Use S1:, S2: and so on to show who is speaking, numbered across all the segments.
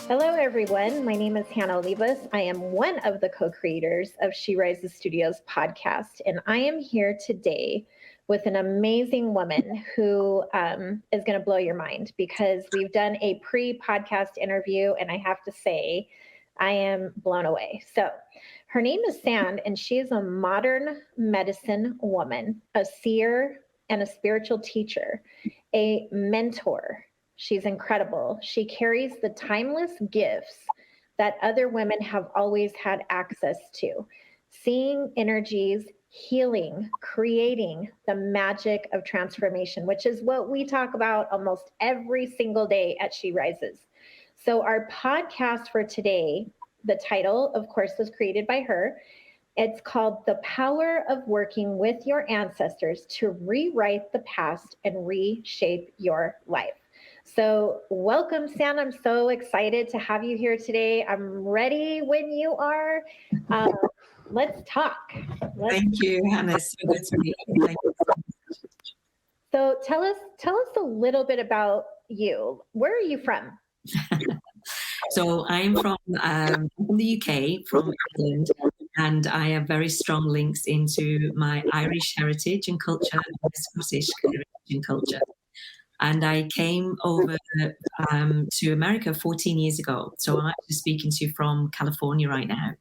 S1: Hello, everyone. My name is Hannah Olivas. I am one of the co-creators of She Rises Studios podcast, and I am here today with an amazing woman who is going to blow your mind because we've done a pre-podcast interview, and I have to say, I am blown away. So her name is Sand, and she is a modern medicine woman, a seer, and a spiritual teacher, a mentor. She's incredible. She carries the timeless gifts that other women have always had access to, seeing energies, healing, creating the magic of transformation, which is what we talk about almost every single day at She Rises. So our podcast for today, the title, of course, was created by her. It's called The Power of Working with Your Ancestors to Rewrite the Past and Reshape Your Life. So welcome, Sam. I'm so excited to have you here today. I'm ready when you are. Let's talk.
S2: Thank you, Hannah. It's so good to meet you. Thank you so much.
S1: So tell us a little bit about you. Where are you from?
S2: So I'm from the UK, from England, and I have very strong links into my Irish heritage and culture and my Scottish heritage and culture. And I came over to America 14 years ago. So I'm actually speaking to you from California right now.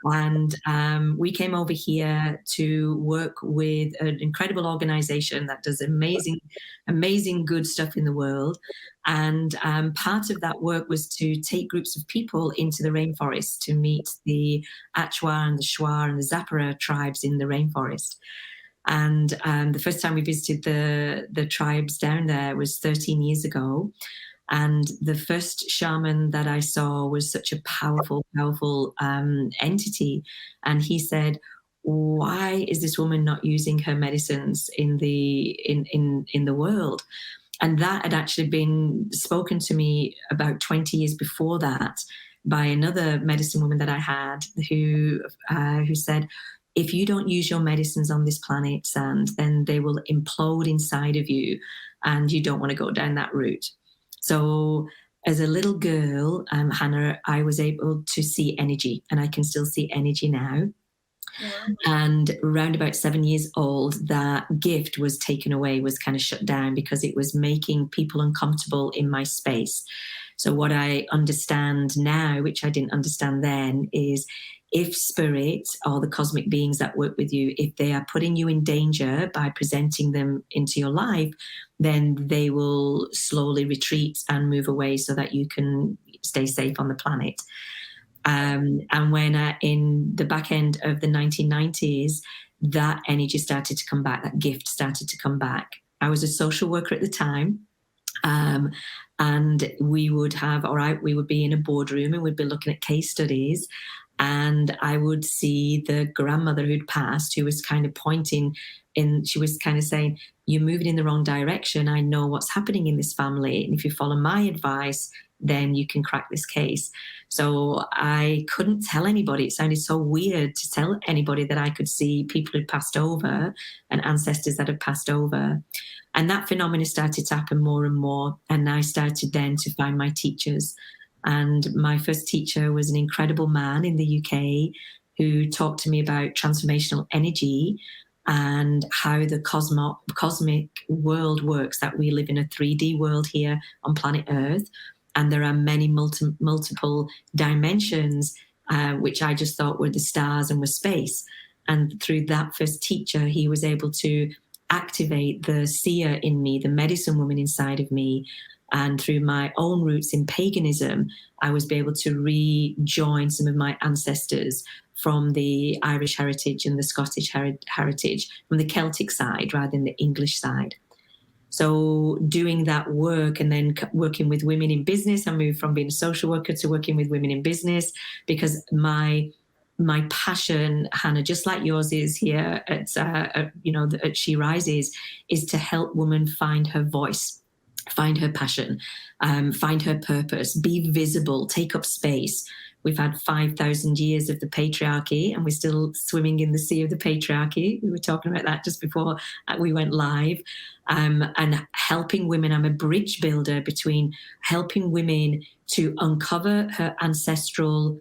S2: And we came over here to work with an incredible organization that does amazing good stuff in the world. And part of that work was to take groups of people into the rainforest to meet the Achwa and the Shwa and the Zapara tribes in the rainforest. And the first time we visited the tribes down there was 13 years ago. And the first shaman that I saw was such a powerful entity. And he said, "Why is this woman not using her medicines in the world?" And that had actually been spoken to me about 20 years before that by another medicine woman that I had who said, "If you don't use your medicines on this planet, Sand, then they will implode inside of you, and you don't want to go down that route." So as a little girl, Hannah, I was able to see energy, and I can still see energy now. Yeah. And around about 7 years old, that gift was taken away, was kind of shut down because it was making people uncomfortable in my space. So what I understand now, which I didn't understand then, is if spirit or the cosmic beings that work with you, if they are putting you in danger by presenting them into your life, then they will slowly retreat and move away so that you can stay safe on the planet. And when in the back end of the 1990s, that energy started to come back, that gift started to come back. I was a social worker at the time. And we would be in a boardroom and we'd be looking at case studies. And I would see the grandmother who'd passed, who was kind of pointing she was kind of saying, "You're moving in the wrong direction. I know what's happening in this family. And if you follow my advice, then you can crack this case." So I couldn't tell anybody. It sounded so weird to tell anybody that I could see people who'd passed over and ancestors that had passed over. And that phenomenon started to happen more and more. And I started then to find my teachers. And my first teacher was an incredible man in the UK who talked to me about transformational energy and how the cosmic world works, that we live in a 3D world here on planet Earth. And there are many multiple dimensions, which I just thought were the stars and were space. And through that first teacher, he was able to activate the seer in me, the medicine woman inside of me. And through my own roots in paganism, I was able to rejoin some of my ancestors from the Irish heritage and the Scottish heritage, from the Celtic side rather than the English side. So doing that work and then working with women in business, I moved from being a social worker to working with women in business because my passion, Hannah, just like yours is here at She Rises, is to help women find her voice, find her passion, find her purpose, be visible, take up space, We've had 5,000 years of the patriarchy, and we're still swimming in the sea of the patriarchy. We were talking about that just before we went live. And helping women, I'm a bridge builder between helping women to uncover her ancestral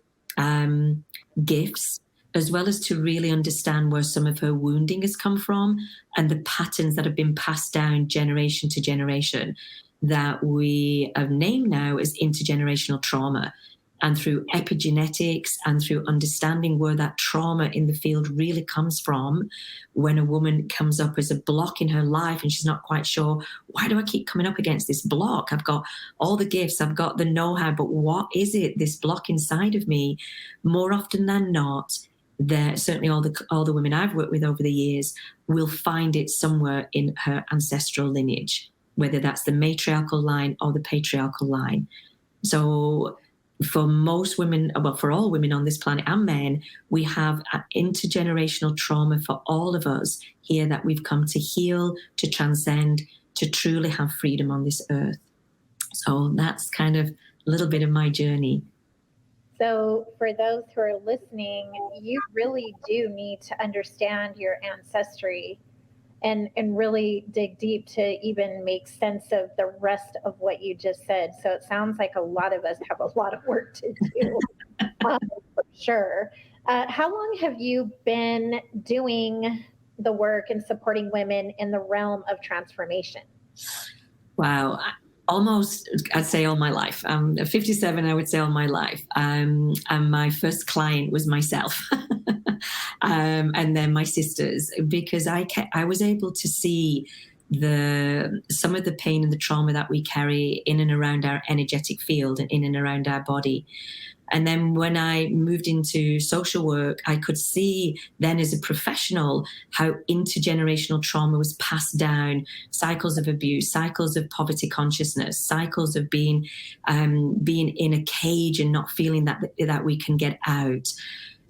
S2: gifts, as well as to really understand where some of her wounding has come from and the patterns that have been passed down generation to generation that we have named now as intergenerational trauma. And through epigenetics and through understanding where that trauma in the field really comes from, when a woman comes up as a block in her life and she's not quite sure, why do I keep coming up against this block? I've got all the gifts, I've got the know-how, but what is it, this block inside of me? More often than not, certainly all the women I've worked with over the years will find it somewhere in her ancestral lineage, whether that's the matriarchal line or the patriarchal line. So for most women, well, for all women on this planet and men, we have intergenerational trauma for all of us here that we've come to heal, to transcend, to truly have freedom on this earth. So that's kind of a little bit of my journey.
S1: So for those who are listening, you really do need to understand your ancestry and really dig deep to even make sense of the rest of what you just said. So it sounds like a lot of us have a lot of work to do, for sure. How long have you been doing the work and supporting women in the realm of transformation?
S2: Wow. Almost, I'd say all my life. 57, I would say all my life. And my first client was myself. And then my sisters, because I was able to see some of the pain and the trauma that we carry in and around our energetic field and in and around our body. And then when I moved into social work, I could see then as a professional how intergenerational trauma was passed down, cycles of abuse, cycles of poverty consciousness, cycles of being in a cage and not feeling that we can get out.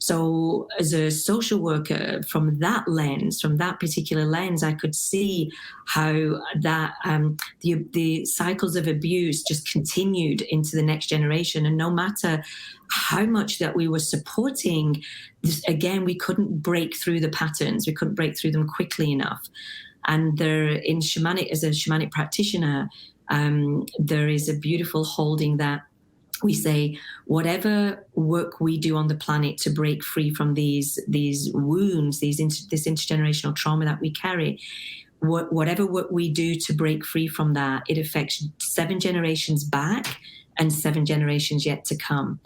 S2: So as a social worker, from that lens, from that particular lens, I could see how that the cycles of abuse just continued into the next generation. And no matter how much that we were supporting, again, we couldn't break through the patterns. We couldn't break through them quickly enough. And as a shamanic practitioner, there is a beautiful holding that we say, whatever work we do on the planet to break free from these wounds, this intergenerational trauma that we carry, whatever work we do to break free from that, it affects 7 generations back and 7 generations yet to come.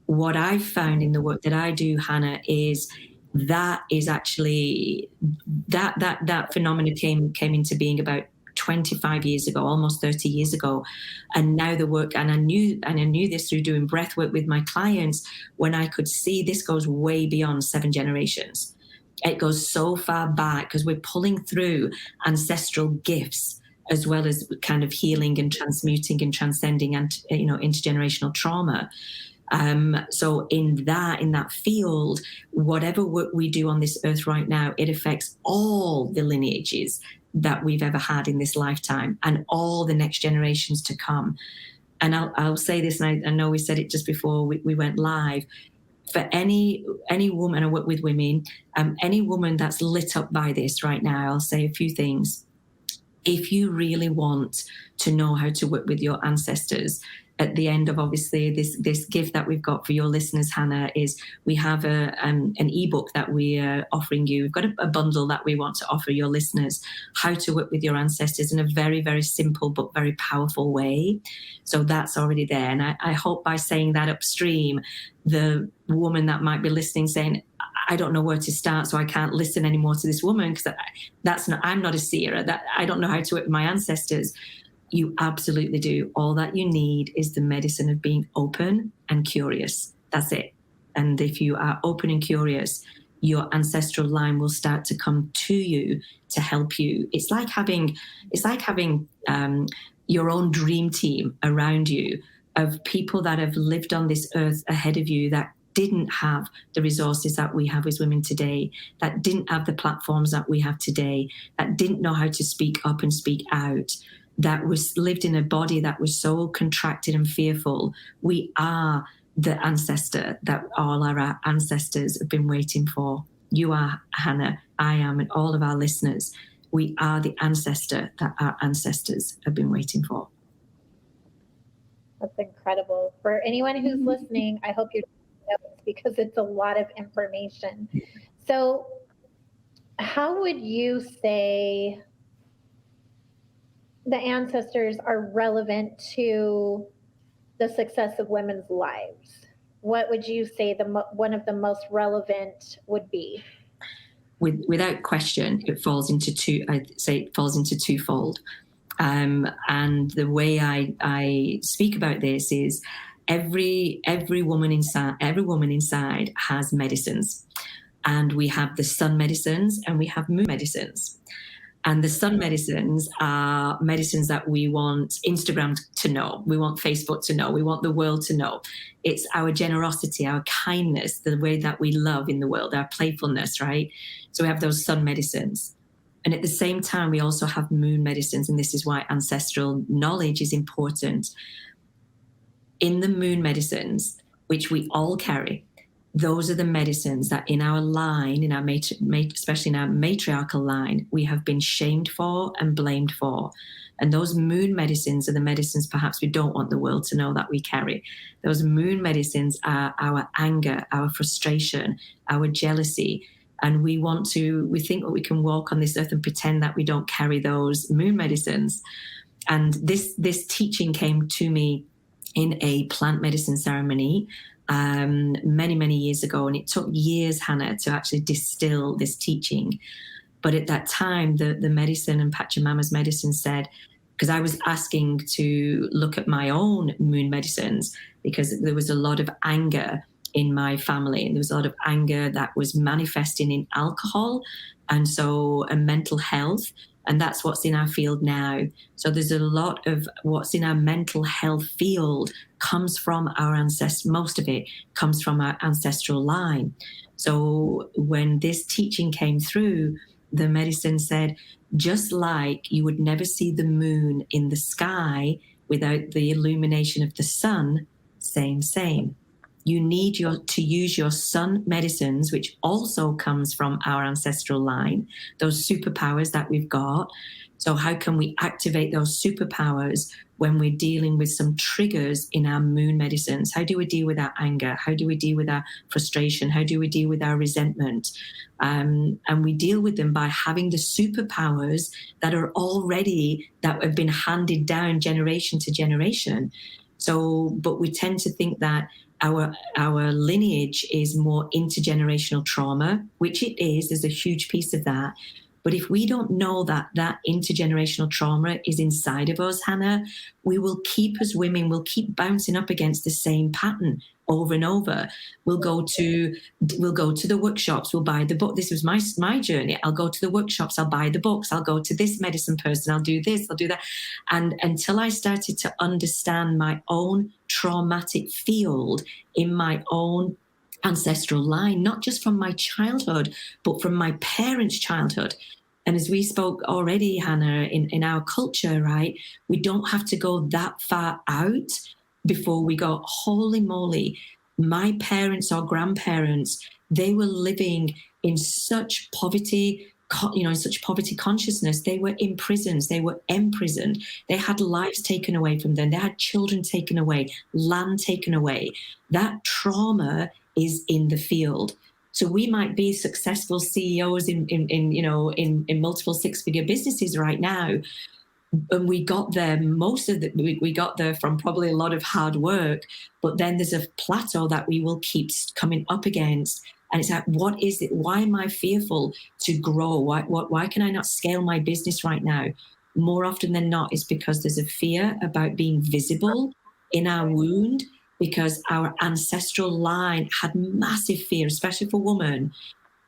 S2: What I've found in the work that I do, Hannah, is that is actually that phenomena came into being about 25 years ago, almost 30 years ago. And now the work, and I knew this through doing breath work with my clients, when I could see this goes way beyond 7 generations. It goes so far back because we're pulling through ancestral gifts as well as kind of healing and transmuting and transcending and intergenerational trauma. So in that field, whatever work we do on this earth right now, it affects all the lineages that we've ever had in this lifetime and all the next generations to come. And I'll say this, and I know we said it just before we went live, for any woman, I work with women, any woman that's lit up by this right now, I'll say a few things. If you really want to know how to work with your ancestors, at the end of obviously this gift that we've got for your listeners, Hannah, is we have an ebook that we are offering you. We've got a bundle that we want to offer your listeners, how to work with your ancestors in a very, very simple but very powerful way. So that's already there. And I hope by saying that upstream, the woman that might be listening saying, I don't know where to start, so I can't listen anymore to this woman because I'm not a seer. I don't know how to work with my ancestors. You absolutely do. All that you need is the medicine of being open and curious. That's it. And if you are open and curious, your ancestral line will start to come to you to help you. It's like having your own dream team around you of people that have lived on this earth ahead of you that didn't have the resources that we have as women today, that didn't have the platforms that we have today, that didn't know how to speak up and speak out, that was lived in a body that was so contracted and fearful. We are the ancestor that all our ancestors have been waiting for. You are, Hannah, I am, and all of our listeners. We are the ancestor that our ancestors have been waiting for.
S1: That's incredible. For anyone who's listening, I hope you're taking notes because it's a lot of information. So, how would you say the ancestors are relevant to the success of women's lives? What would you say one of the most relevant would be?
S2: Without question, it falls into two. I'd say it falls into twofold. And the way I speak about this is every woman inside has medicines, and we have the sun medicines and we have moon medicines. And the sun medicines are medicines that we want Instagram to know, we want Facebook to know, we want the world to know. It's our generosity, our kindness, the way that we love in the world, our playfulness, right? So we have those sun medicines. And at the same time, we also have moon medicines, and this is why ancestral knowledge is important. In the moon medicines, which we all carry, those are the medicines that in our line, in our especially in our matriarchal line, we have been shamed for and blamed for. And those moon medicines are the medicines perhaps we don't want the world to know that we carry. Those moon medicines are our anger, our frustration, our jealousy. And we think that we can walk on this earth and pretend that we don't carry those moon medicines. And this teaching came to me in a plant medicine ceremony many years ago, and it took years, Hannah, to actually distill this teaching. But at that time, the medicine and Pachamama's medicine said, because I was asking to look at my own moon medicines, because there was a lot of anger in my family, and there was a lot of anger that was manifesting in alcohol and mental health. And that's what's in our field now. So there's a lot of what's in our mental health field comes from our ancestors. Most of it comes from our ancestral line. So when this teaching came through, the medicine said, just like you would never see the moon in the sky without the illumination of the sun, same. You need to use your sun medicines, which also comes from our ancestral line, those superpowers that we've got. So how can we activate those superpowers when we're dealing with some triggers in our moon medicines? How do we deal with our anger? How do we deal with our frustration? How do we deal with our resentment? And we deal with them by having the superpowers that have been handed down generation to generation. So, but we tend to think that our lineage is more intergenerational trauma, which it is. There's a huge piece of that. But if we don't know that intergenerational trauma is inside of us, Hannah, we will keep, as women, we'll keep bouncing up against the same pattern over and over. We'll go to the workshops, we'll buy the book. This was my journey. I'll go to the workshops, I'll buy the books, I'll go to this medicine person, I'll do this, I'll do that. And until I started to understand my own traumatic field in my own ancestral line, not just from my childhood, but from my parents' childhood. And as we spoke already, Hannah, in our culture, right, we don't have to go that far out before we go, holy moly, my parents or grandparents, they were living in such poverty, such poverty consciousness. They were in prisons, they were imprisoned, they had lives taken away from them, they had children taken away, land taken away. That trauma is in the field. So we might be successful CEOs in multiple six-figure businesses right now, and we got there, we got there from probably a lot of hard work, but then there's a plateau that we will keep coming up against. And it's like, what is it? Why am I fearful to grow? Why can I not scale my business right now? More often than not, it's because there's a fear about being visible in our wound, because our ancestral line had massive fear, especially for women,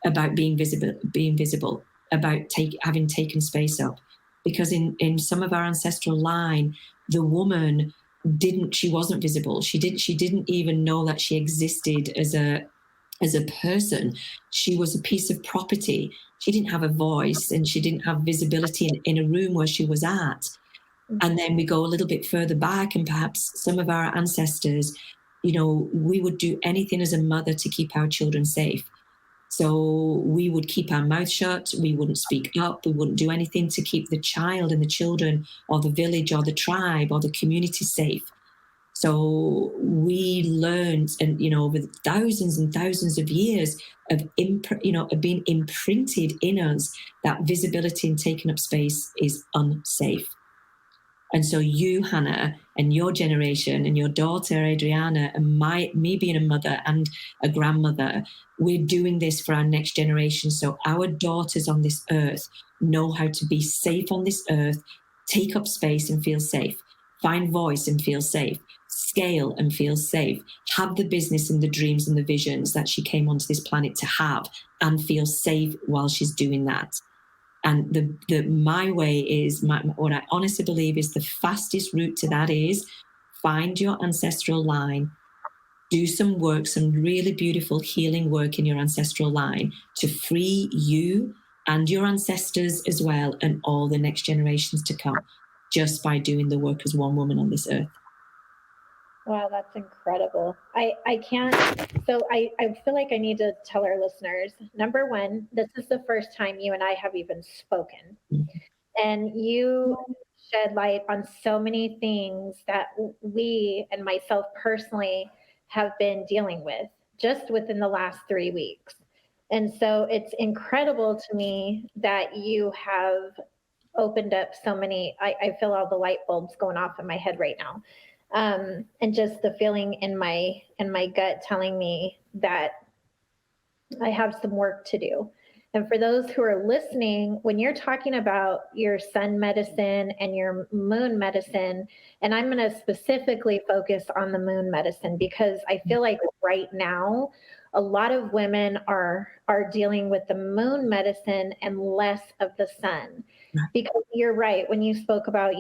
S2: about being visible, about having taken space up. Because in some of our ancestral line, the woman wasn't visible. She didn't even know that she existed as a person. She was a piece of property. She didn't have a voice, and she didn't have visibility in a room where she was at. And then we go a little bit further back, and perhaps some of our ancestors we would do anything as a mother to keep our children safe. So we would keep our mouth shut, we wouldn't speak up, we wouldn't do anything to keep the child and the children or the village or the tribe or the community safe. So we learned, and over thousands and thousands of years of being imprinted in us, that visibility and taking up space is unsafe. And so you, Hannah, and your generation, and your daughter, Adriana, and me being a mother and a grandmother, we're doing this for our next generation. So our daughters on this earth know how to be safe on this earth, take up space and feel safe, find voice and feel safe, scale and feel safe, have the business and the dreams and the visions that she came onto this planet to have, and feel safe while she's doing that. And my way is, what I honestly believe is the fastest route to that is find your ancestral line, do some work, some really beautiful healing work in your ancestral line to free you and your ancestors as well, and all the next generations to come, just by doing the work as one woman on this earth.
S1: Wow, that's incredible. I can't, so I feel like I need to tell our listeners, number one, this is the first time you and I have even spoken. Mm-hmm. And you shed light on so many things that we, and myself personally, have been dealing with just within the last 3 weeks. And so it's incredible to me that you have opened up so many, I feel all the light bulbs going off in my head right now. And just the feeling in my gut telling me that I have some work to do. And for those who are listening, when you're talking about your sun medicine and your moon medicine, and I'm going to specifically focus on the moon medicine, because I feel like right now, a lot of women are dealing with the moon medicine and less of the sun. Because you're right, when you spoke about,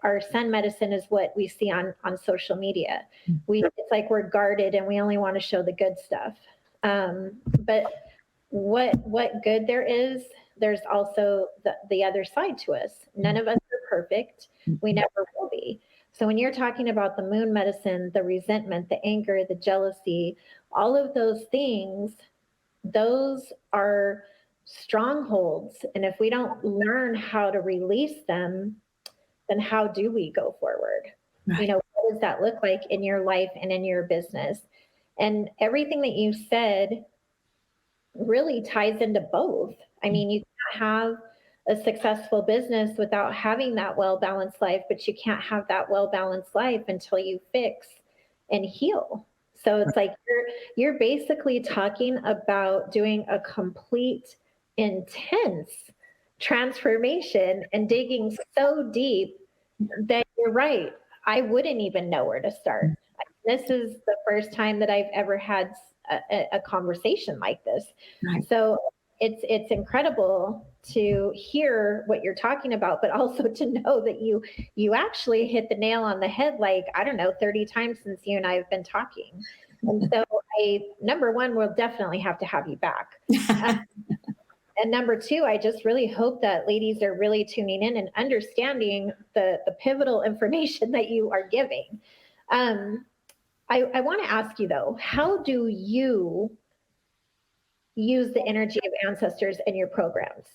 S1: our sun medicine is what we see on social media. It's like we're guarded and we only want to show the good stuff. But what good there is, there's also the other side to us. None of us are perfect. We never will be. So when you're talking about the moon medicine, the resentment, the anger, the jealousy, all of those things, those are strongholds. And if we don't learn how to release them, then how do we go forward? Right. What does that look like in your life and in your business? And everything that you said really ties into both. I mean, you can't have a successful business without having that well-balanced life, but you can't have that well-balanced life until you fix and heal. So it's like you're basically talking about doing a complete, intense transformation and digging so deep that you're right. I wouldn't even know where to start. This is the first time that I've ever had a conversation like this. Right. So it's incredible to hear what you're talking about, but also to know that you actually hit the nail on the head, like, I don't know, 30 times since you and I have been talking. And so number one, we'll definitely have to have you back. And number two, I just really hope that ladies are really tuning in and understanding the pivotal information that you are giving. I want to ask you, though, how do you use the energy of ancestors in your programs?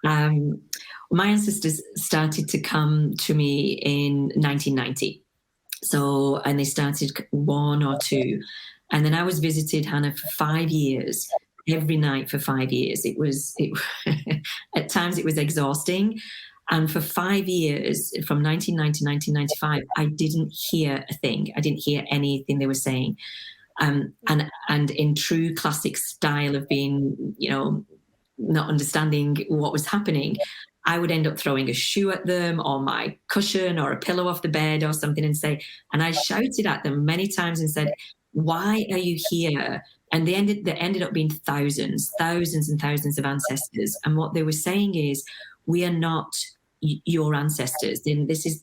S2: My ancestors started to come to me in 1990. So, and they started 1 or 2. And then I was visited, Hannah, for 5 years, every night for 5 years. At times it was exhausting. And for 5 years, from 1990 to 1995, I didn't hear a thing. I didn't hear anything they were saying. And in true classic style of being, not understanding what was happening, I would end up throwing a shoe at them or my cushion or a pillow off the bed or something and I shouted at them many times and said, "Why are you here?" And they ended up being thousands and thousands of ancestors. And what they were saying is, we are not your ancestors.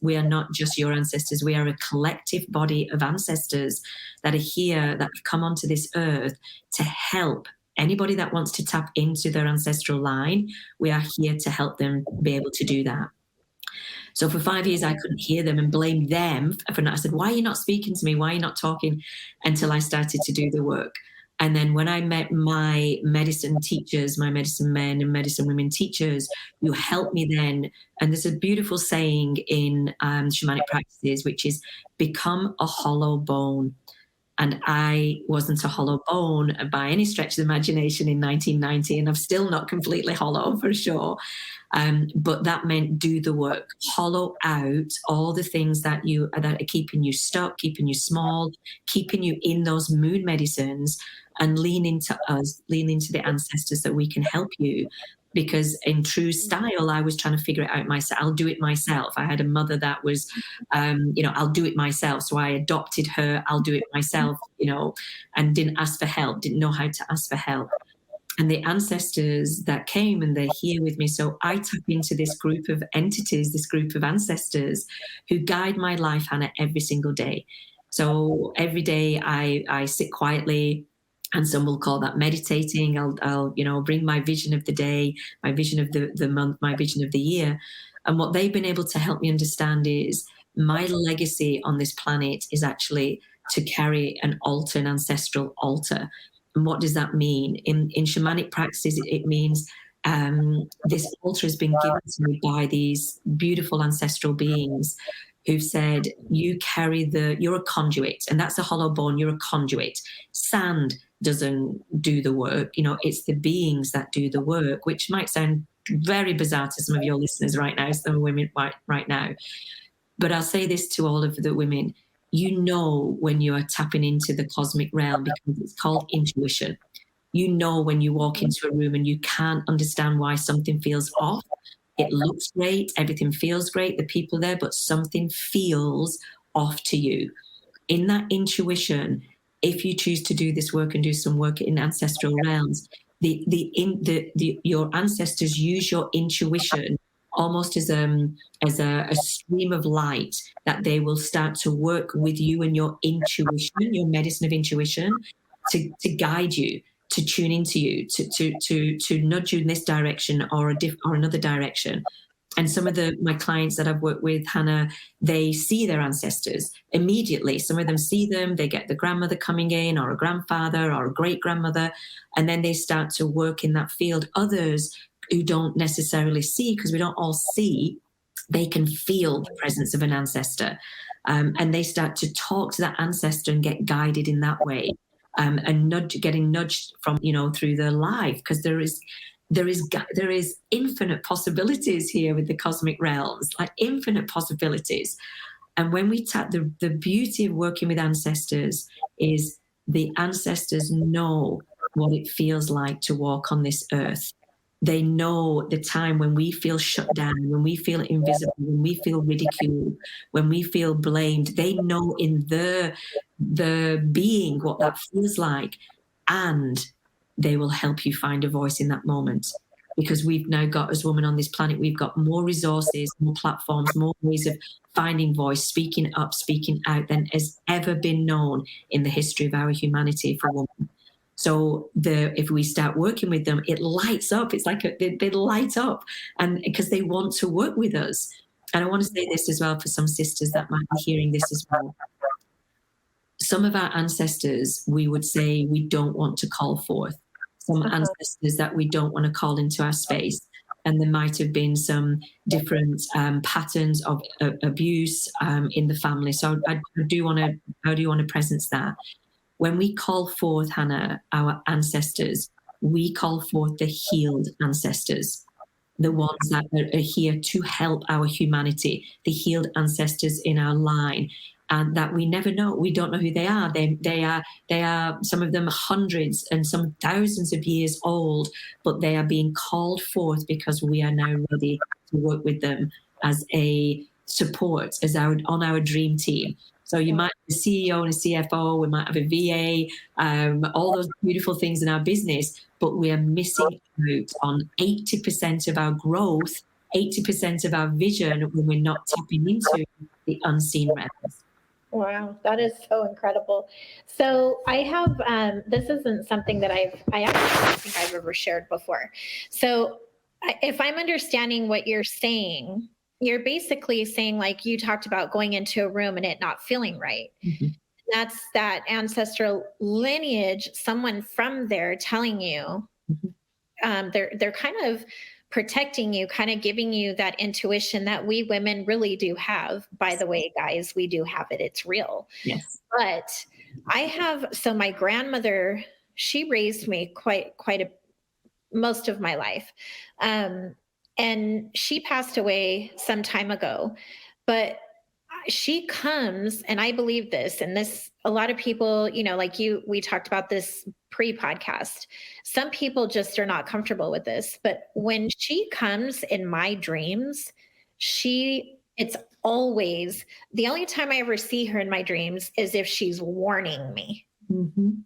S2: We are not just your ancestors. We are a collective body of ancestors that are here, that have come onto this earth to help anybody that wants to tap into their ancestral line. We are here to help them be able to do that. So for 5 years, I couldn't hear them and blame them for not. I said, why are you not speaking to me? Why are you not talking? Until I started to do the work. And then when I met my medicine teachers, my medicine men and medicine women teachers, who helped me then, and there's a beautiful saying in shamanic practices, which is become a hollow bone. And I wasn't a hollow bone by any stretch of the imagination in 1990, and I'm still not completely hollow for sure. But that meant do the work, hollow out all the things that are keeping you stuck, keeping you small, keeping you in those mood medicines, and lean into us, lean into the ancestors that we can help you. Because in true style, I was trying to figure it out myself. I'll do it myself. I had a mother that was, I'll do it myself. So I adopted her. I'll do it myself, and didn't ask for help, didn't know how to ask for help. And the ancestors that came, and they're here with me. So I tap into this group of entities, this group of ancestors who guide my life, Hannah, every single day. So every day I sit quietly, and some will call that meditating. I'll bring my vision of the day, my vision of the month, my vision of the year. And what they've been able to help me understand is my legacy on this planet is actually to carry an ancestral altar. And what does that mean? In shamanic practices, it means this altar has been given to me by these beautiful ancestral beings who've said, you're a conduit, and that's a hollow bone, you're a conduit. Sand doesn't do the work, it's the beings that do the work, which might sound very bizarre to some of your listeners right now, some women right now. But I'll say this to all of the women, when you are tapping into the cosmic realm, because it's called intuition. When you walk into a room and you can't understand why something feels off. It looks great, everything feels great, the people there, but something feels off to you. In that intuition, if you choose to do this work and do some work in ancestral realms, your ancestors use your intuition almost as a stream of light, that they will start to work with you and your intuition, your medicine of intuition, to guide you, to tune into you, to nudge you in this direction or another direction. And some of my clients that I've worked with, Hannah, they see their ancestors immediately. Some of them see them, they get the grandmother coming in, or a grandfather, or a great-grandmother, and then they start to work in that field. Others who don't necessarily see, because we don't all see, they can feel the presence of an ancestor. And they start to talk to that ancestor and get guided in that way. And getting nudged from, through their life, because there is infinite possibilities here with the cosmic realms, like infinite possibilities. And when we tap, the beauty of working with ancestors is the ancestors know what it feels like to walk on this earth. They know the time when we feel shut down, when we feel invisible, when we feel ridiculed, when we feel blamed. They know in the being what that feels like, and they will help you find a voice in that moment. Because we've now got, as women on this planet, we've got more resources, more platforms, more ways of finding voice, speaking up, speaking out than has ever been known in the history of our humanity for women. So if we start working with them, it lights up. It's like they light up, and because they want to work with us. And I want to say this as well for some sisters that might be hearing this as well. Some of our ancestors, we would say we don't want to call forth. Some ancestors that we don't want to call into our space. And there might have been some different patterns of abuse in the family. So I do want to presence that. When we call forth, Hannah, our ancestors, we call forth the healed ancestors, the ones that are here to help our humanity, the healed ancestors in our line, and that we never know. We don't know who they are. They are some of them hundreds and some thousands of years old, but they are being called forth because we are now ready to work with them as a support, on our dream team. So you might have a CEO and a CFO, we might have a VA, all those beautiful things in our business, but we are missing out on 80% of our growth, 80% of our vision when we're not tapping into the unseen realms.
S1: Wow, that is so incredible. So I have, this isn't something that I actually don't think I've ever shared before. So if I'm understanding what you're saying, you're basically saying, like, you talked about going into a room and it not feeling right.
S2: Mhm.
S1: That's that ancestral lineage, someone from there telling you,
S2: Mhm.
S1: they're kind of protecting you, kind of giving you that intuition that we women really do have. By the way, guys, we do have it. It's real.
S2: Yes.
S1: But I have, so my grandmother, she raised me quite a most of my life. Um, and she passed away some time ago. But she comes, and I believe this, and this, a lot of people, like you, we talked about this pre-podcast. Some people just are not comfortable with this, but when she comes in my dreams, it's always, the only time I ever see her in my dreams is if she's warning me.
S2: Mhm.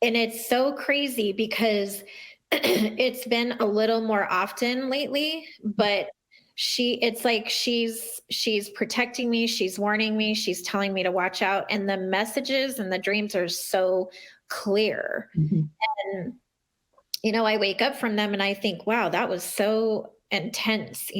S1: And it's so crazy because it's been a little more often lately, but it's like she's protecting me, she's warning me, she's telling me to watch out, and the messages and the dreams are so clear.
S2: Mhm.
S1: And I wake up from them and I think, wow, that was so intense.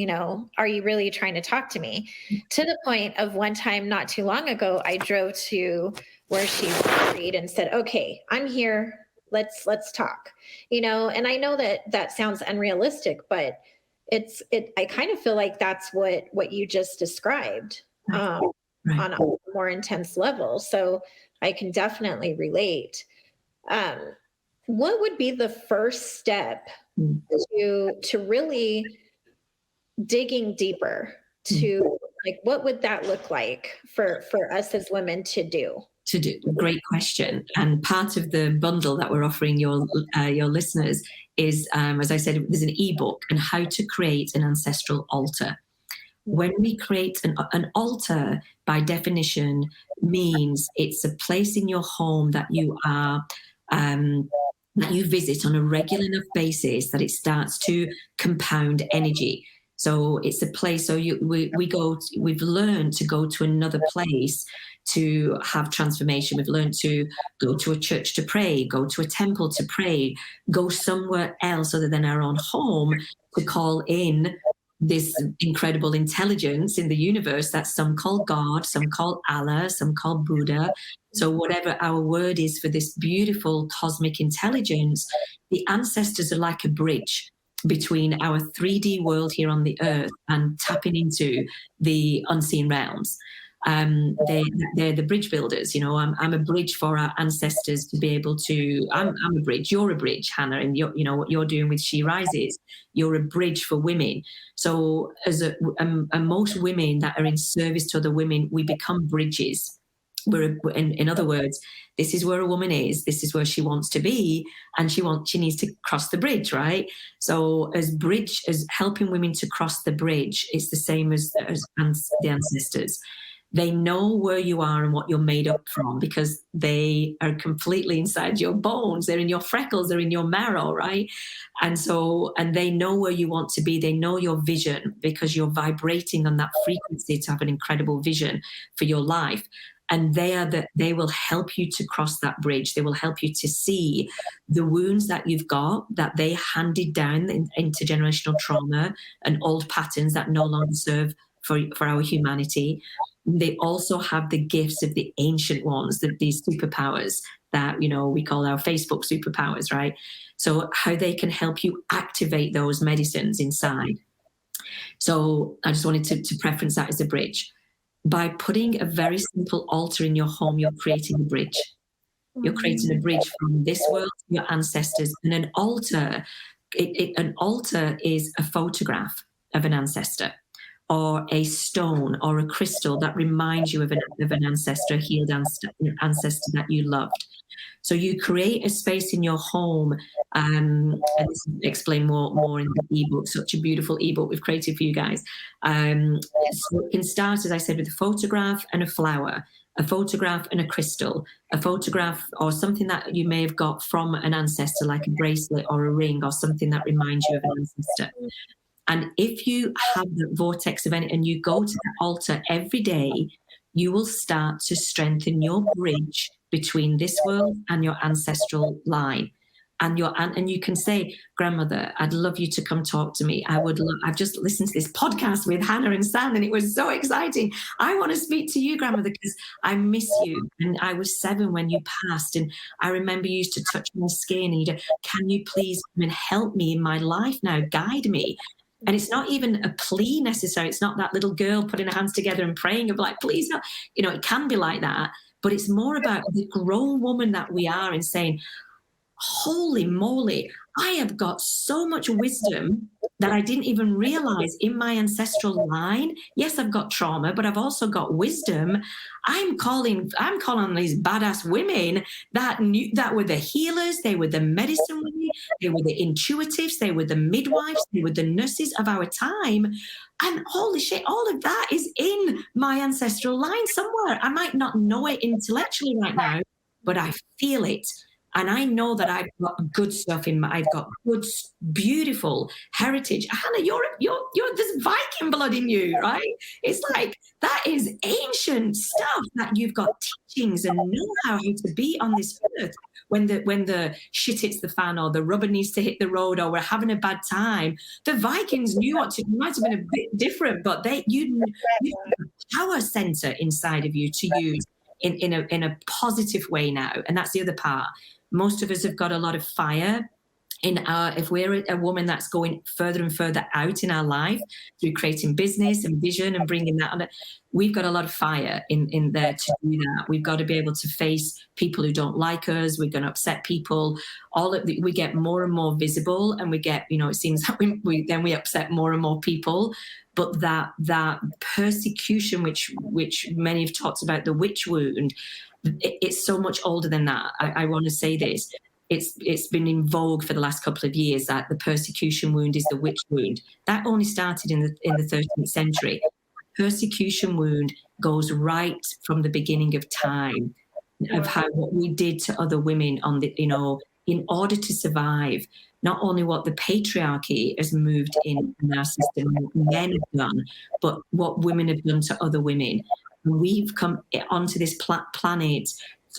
S1: Are you really trying to talk to me? To the point of one time not too long ago, I drove to where she's buried and said, okay, I'm here. Let's talk. And I know that that sounds unrealistic, but I kind of feel like that's what you just described,
S2: Right. Right.
S1: on a more intense level. So I can definitely relate. Um, what would be the first step
S2: Mm.
S1: to really digging deeper,
S2: Mm.
S1: to, like, what would that look like for us as women to do?
S2: To do. Great question. And part of the bundle that we're offering your listeners is, as I said, there's an ebook on how to create an ancestral altar. When we create an altar, by definition, means it's a place in your home that that you visit on a regular enough basis that it starts to compound energy. So it's a place. So we've learned to go to another place to have transformation. We've learned to go to a church to pray, go to a temple to pray, go somewhere else other than our own home to call in this incredible intelligence in the universe that some call God, some call Allah, some call Buddha. So whatever our word is for this beautiful cosmic intelligence, the ancestors are like a bridge between our 3D world here on the earth and tapping into the unseen realms. They're the bridge builders. I'm a bridge for our ancestors to be able to. I'm a bridge. You're a bridge, Hannah, and what you're doing with She Rises. You're a bridge for women. So, and most women that are in service to other women, we become bridges. In other words, this is where a woman is. This is where she wants to be, and she needs to cross the bridge, right? So, as helping women to cross the bridge, it's the same as the ancestors. They know where you are and what you're made up from because they are completely inside your bones. They're in your freckles, they're in your marrow, right? And they know where you want to be. They know your vision because you're vibrating on that frequency to have an incredible vision for your life. And they will help you to cross that bridge. They will help you to see the wounds that you've got, that they handed down in intergenerational trauma and old patterns that no longer serve for our humanity. They also have the gifts of the ancient ones, these superpowers that we call our Facebook superpowers, right? So how they can help you activate those medicines inside. So I just wanted to preference that as a bridge. By putting a very simple altar in your home, you're creating a bridge. You're creating a bridge from this world to your ancestors. And an altar is a photograph of an ancestor, or a stone or a crystal that reminds you of an ancestor, a healed ancestor that you loved. So you create a space in your home, and this is explain more in the ebook. Such a beautiful ebook we've created for you guys. So it can start, as I said, with a photograph and a flower, a photograph and a crystal, a photograph or something that you may have got from an ancestor, like a bracelet or a ring or something that reminds you of an ancestor. And if you have the vortex of it and you go to the altar every day, you will start to strengthen your bridge between this world and your ancestral line. and you can say, grandmother, I'd love you to come talk to me. I've just listened to this podcast with Hannah and San, and it was so exciting. I want to speak to you, grandmother, because I miss you. And I was 7 when you passed. And I remember you used to touch my skin and you'd, can you please come and help me in my life now, guide me? And it's not even a plea necessary. It's not that little girl putting her hands together and praying of like, please, no. It can be like that. But it's more about the grown woman that we are and saying, holy moly, I have got so much wisdom that I didn't even realize in my ancestral line. Yes, I've got trauma, but I've also got wisdom. I'm calling on these badass women that were the healers, they were the medicine women, they were the intuitives, they were the midwives, they were the nurses of our time. And holy shit, all of that is in my ancestral line somewhere. I might not know it intellectually right now, but I feel it. And I know that I've got good stuff I've got good, beautiful heritage. Hannah, there's Viking blood in you, right? It's like, that is ancient stuff that you've got teachings and know-how to be on this earth. When the shit hits the fan or the rubber needs to hit the road or we're having a bad time, the Vikings knew what to do. It might have been a bit different, but you have a power center inside of you to use in a positive way now. And that's the other part. Most of us have got a lot of fire if we're a woman that's going further and further out in our life through creating business and vision and bringing that on, we've got a lot of fire in there to do that. We've got to be able to face people who don't like us. We're going to upset people. We get more and more visible, and we get, it seems that we upset more and more people. But that persecution, which many have talked about, the witch wound, it's so much older than that. I want to say this. It's been in vogue for the last couple of years that the persecution wound is the witch wound. That only started in the 13th century. Persecution wound goes right from the beginning of time, of how what we did to other women in order to survive. Not only what the patriarchy has moved in our system, what men have done, but what women have done to other women. We've come onto this planet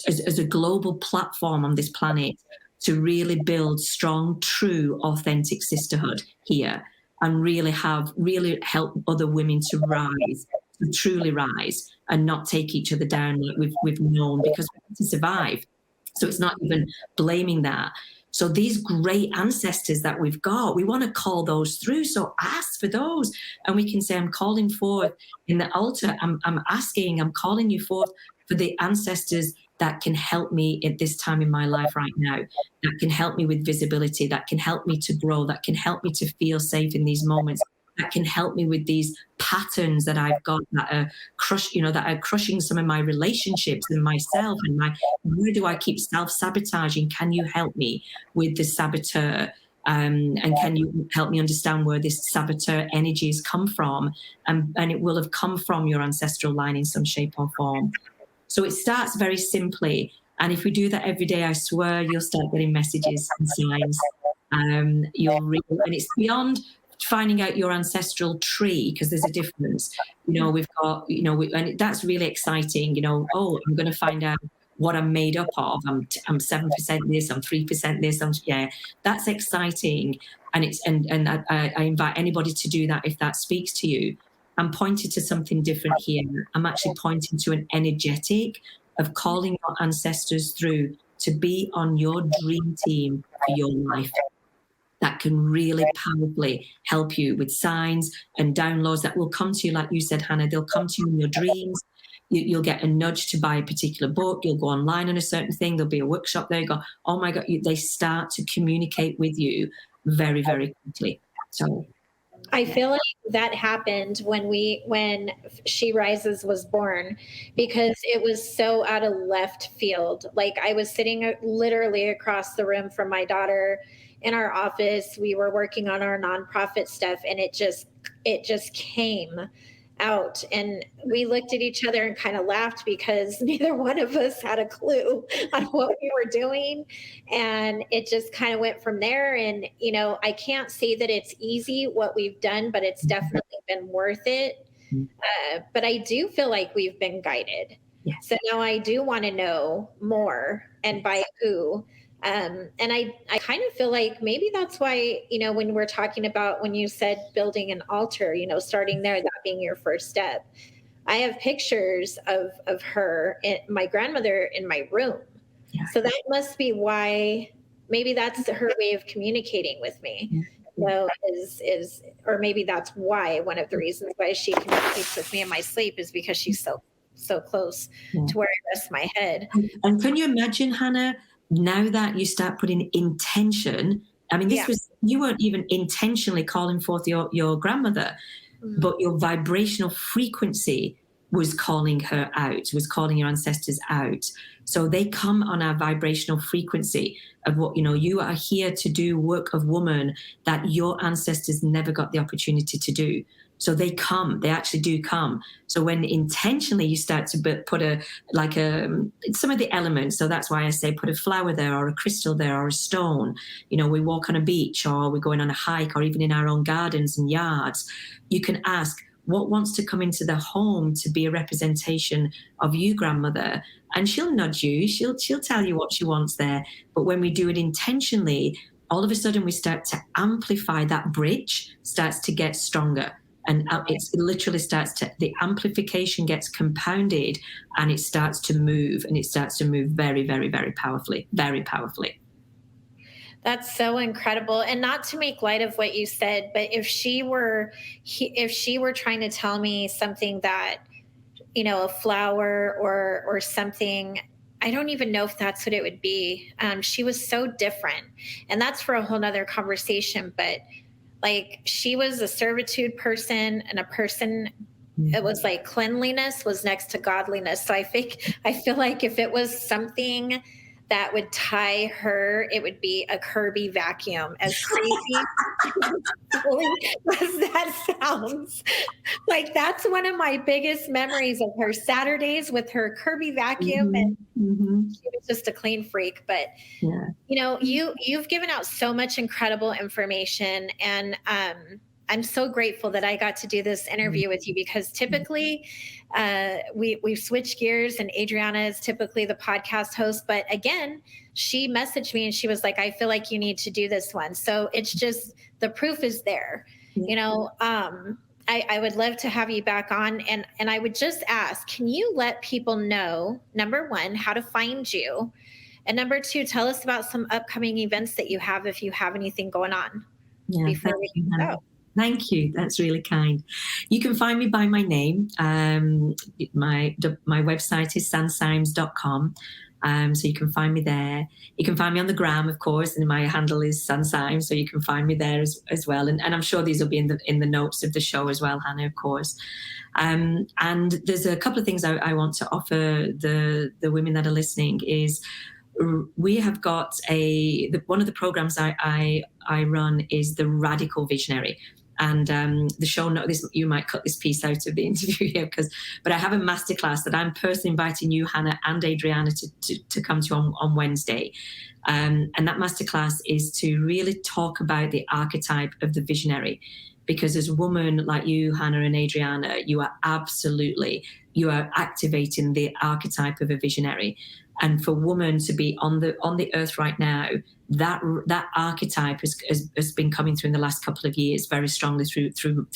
S2: as a global platform on this planet to really build strong, true, authentic sisterhood here, and really help other women to rise, to truly rise, and not take each other down like we've known, because we have to survive. So it's not even blaming that. So these great ancestors that we've got, we want to call those through. So ask for those. And we can say, I'm calling forth in the altar. I'm calling you forth for the ancestors that can help me at this time in my life right now, that can help me with visibility, that can help me to grow, that can help me to feel safe in these moments, that can help me with these patterns that I've got that are crushing some of my relationships and myself, and where do I keep self-sabotaging? Can you help me with the saboteur? And can you help me understand where this saboteur energies come from? And it will have come from your ancestral line in some shape or form. So it starts very simply. And if we do that every day, I swear you'll start getting messages and signs. And it's beyond finding out your ancestral tree, because there's a difference. We've got, and that's really exciting. I'm going to find out what I'm made up of. I'm 7% this, I'm 3% this. That's exciting. And I invite anybody to do that if that speaks to you. I'm pointing to something different here. I'm actually pointing to an energetic of calling your ancestors through to be on your dream team for your life. That can really powerfully help you with signs and downloads that will come to you, like you said, Hannah. They'll come to you in your dreams. You'll get a nudge to buy a particular book. You'll go online on a certain thing. There'll be a workshop there. You go, oh my God, they start to communicate with you very, very quickly. So
S1: I feel like that happened when She Rises was born, because it was so out of left field. Like, I was sitting literally across the room from my daughter in our office. We were working on our nonprofit stuff, and it just came out, and we looked at each other and kind of laughed, because neither one of us had a clue on what we were doing, and it just kind of went from there. And I can't say that it's easy what we've done, but it's definitely been worth it. But I do feel like we've been guided.
S2: Yes.
S1: So now I do want to know more, and by who. And I kind of feel like maybe that's why, when we're talking about, when you said building an altar, starting there, that being your first step. I have pictures of her and my grandmother in my room.
S2: Yeah.
S1: So that must be why, maybe that's her way of communicating with me. Is or maybe that's why, one of the reasons why she communicates with me in my sleep, is because she's so close to where I rest my head.
S2: And can you imagine, Hannah, now that you start putting intention, I mean, you weren't even intentionally calling forth your grandmother, but your vibrational frequency was calling her out, was calling your ancestors out. So they come on our vibrational frequency of what, you are here to do work of woman that your ancestors never got the opportunity to do. So they actually do come. So when intentionally you start to put some of the elements, so that's why I say put a flower there or a crystal there or a stone, we walk on a beach or we're going on a hike or even in our own gardens and yards, you can ask, what wants to come into the home to be a representation of you, grandmother? And she'll nudge you, she'll tell you what she wants there. But when we do it intentionally, all of a sudden we start to amplify, that bridge starts to get stronger. And it literally the amplification gets compounded and it starts to move, and it starts to move very, very, very powerfully, very powerfully.
S1: That's so incredible. And not to make light of what you said, but if she were trying to tell me something that, a flower or something, I don't even know if that's what it would be. She was so different, and that's for a whole nother conversation. But like, she was a servitude person, and a person, it was like cleanliness was next to godliness. So I feel like if it was something that would tie her, it would be a Kirby vacuum. As crazy as that sounds, like, that's one of my biggest memories of her Saturdays with her Kirby vacuum. And she was just a clean freak. But you've given out so much incredible information, and I'm so grateful that I got to do this interview with you, because typically we've switched gears, and Adriana is typically the podcast host. But again, she messaged me and she was like, I feel like you need to do this one. So it's just, the proof is there. I would love to have you back on. And I would just ask, can you let people know, number one, how to find you? And number two, tell us about some upcoming events that you have, if you have anything going on. Before we go.
S2: Thank you. That's really kind. You can find me by my name. My website is symes.com. So you can find me there. You can find me on the gram, of course, and my handle is Symes, so you can find me there as well. And I'm sure these will be in the notes of the show as well, Hannah, of course. And there's a couple of things I want to offer the women that are listening. Is we have got one of the programs I run is the Radical Visionary. And the show note, you might cut this piece out of the interview here, but I have a masterclass that I'm personally inviting you, Hannah, and Adriana to come to on Wednesday. And that masterclass is to really talk about the archetype of the visionary. Because as a woman like you, Hannah and Adriana, you are activating the archetype of a visionary. And for women to be on the earth right now, that archetype has been coming through in the last couple of years very strongly through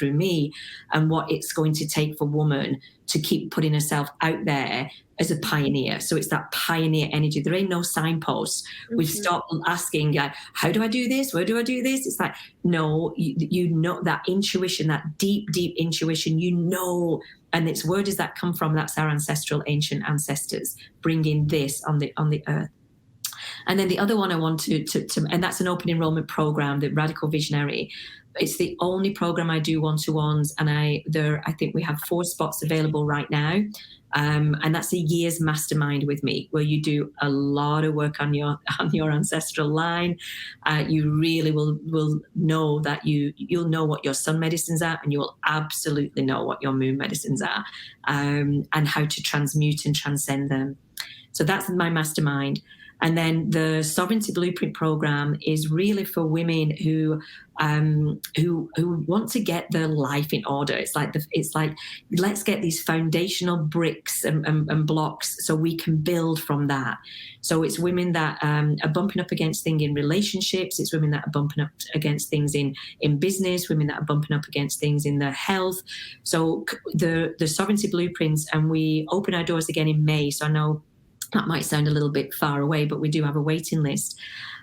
S2: me, and what it's going to take for woman to keep putting herself out there as a pioneer. So it's that pioneer energy. There ain't no signposts. We've stopped asking, how do I do this? Where do I do this? It's like, no, you know, that intuition, that deep intuition, and it's, where does that come from? That's our ancestral, ancient ancestors bringing this on the earth. And then the other one I want to and that's an open enrollment program, the Radical Visionary. It's the only program I do one-to-ones, and I think we have 4 spots available right now. And that's a year's mastermind with me, where you do a lot of work on your ancestral line. You really will know that you'll know what your sun medicines are, and you will absolutely know what your moon medicines are, and how to transmute and transcend them. So that's my mastermind. And then the Sovereignty Blueprint program is really for women who want to get their life in order. It's like let's get these foundational bricks and blocks so we can build from that. So it's women that are bumping up against things in relationships. It's women that are bumping up against things in business. Women that are bumping up against things in their health. So the Sovereignty Blueprints, and we open our doors again in May. So I know that might sound a little bit far away, but we do have a waiting list.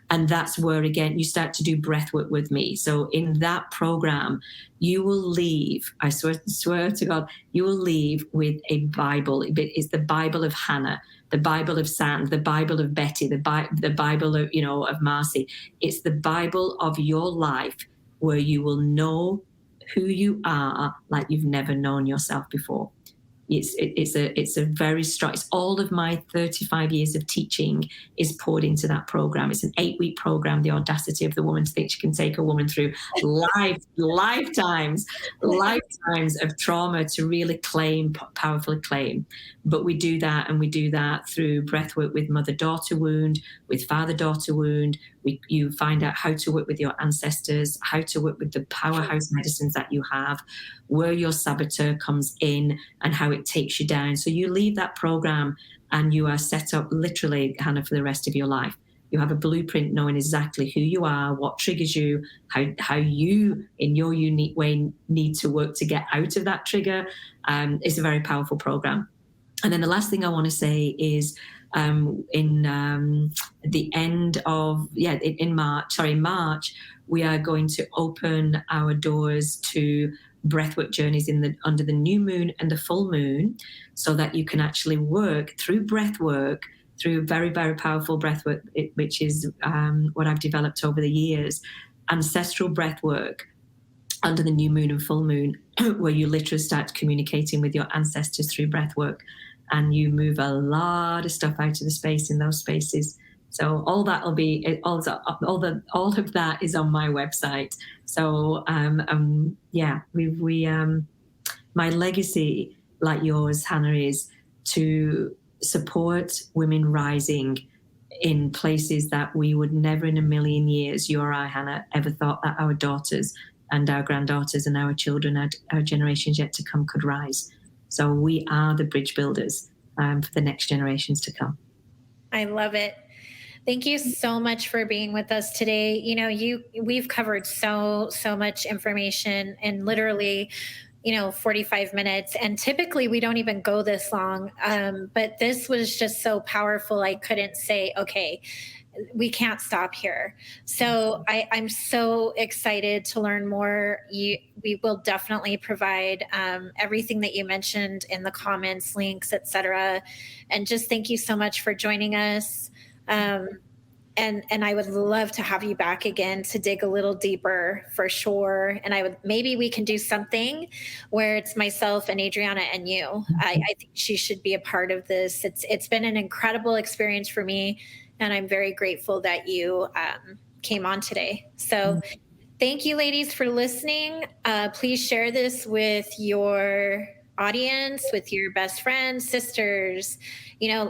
S2: And that's where, again, you start to do breath work with me. So in that program, you will leave, I swear to God, you will leave with a Bible. It's the Bible of Hannah, the Bible of Sand, the Bible of Betty, the Bible of, of Marcy. It's the Bible of your life, where you will know who you are like you've never known yourself before. It's a very strong, it's all of my 35 years of teaching is poured into that program. It's an 8-week program. The audacity of the woman to think she can take a woman through lifetimes of trauma to really powerfully claim. But we do that, and we do that through breathwork with mother-daughter wound, with father-daughter wound. You find out how to work with your ancestors, how to work with the powerhouse medicines that you have, where your saboteur comes in and how it takes you down. So you leave that program and you are set up literally, Hannah, for the rest of your life. You have a blueprint knowing exactly who you are, what triggers you, how you, in your unique way, need to work to get out of that trigger. It's a very powerful program. And then the last thing I want to say is in March, we are going to open our doors to breathwork journeys under the new moon and the full moon, so that you can actually work through breathwork, through very, very powerful breathwork, which is what I've developed over the years, ancestral breathwork under the new moon and full moon, where you literally start communicating with your ancestors through breathwork, and you move a lot of stuff out of the space in those spaces. So all that will be all of that is on my website. So my legacy, like yours, Hannah, is to support women rising in places that we would never in a million years, you or I, Hannah, ever thought that our daughters and our granddaughters and our children, our generations yet to come, could rise. So we are the bridge builders for the next generations to come.
S1: I love it. Thank you so much for being with us today. We've covered so much information in literally, 45 minutes. And typically we don't even go this long. But this was just so powerful. I couldn't say, okay, we can't stop here. So I'm so excited to learn more. We will definitely provide everything that you mentioned in the comments, links, etc. And just thank you so much for joining us. And I would love to have you back again to dig a little deeper for sure. And maybe we can do something where it's myself and Adriana and you. Mm-hmm. I think she should be a part of this. It's been an incredible experience for me, and I'm very grateful that you came on today. So thank you, ladies, for listening. Please share this with your audience, with your best friends, sisters.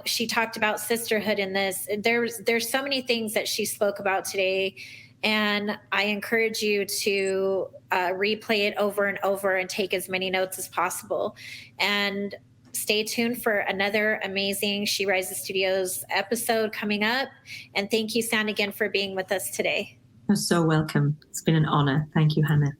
S1: She talked about sisterhood in this. There's so many things that she spoke about today, and I encourage you to replay it over and over and take as many notes as possible. And stay tuned for another amazing She Rises Studios episode coming up. And thank you, Sand, again for being with us today.
S2: You're so welcome. It's been an honor. Thank you, Hannah.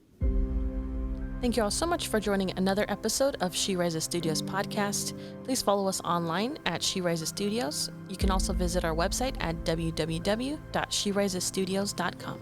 S3: Thank you all so much for joining another episode of She Rises Studios podcast. Please follow us online at She Rises Studios. You can also visit our website at www.sherisesstudios.com.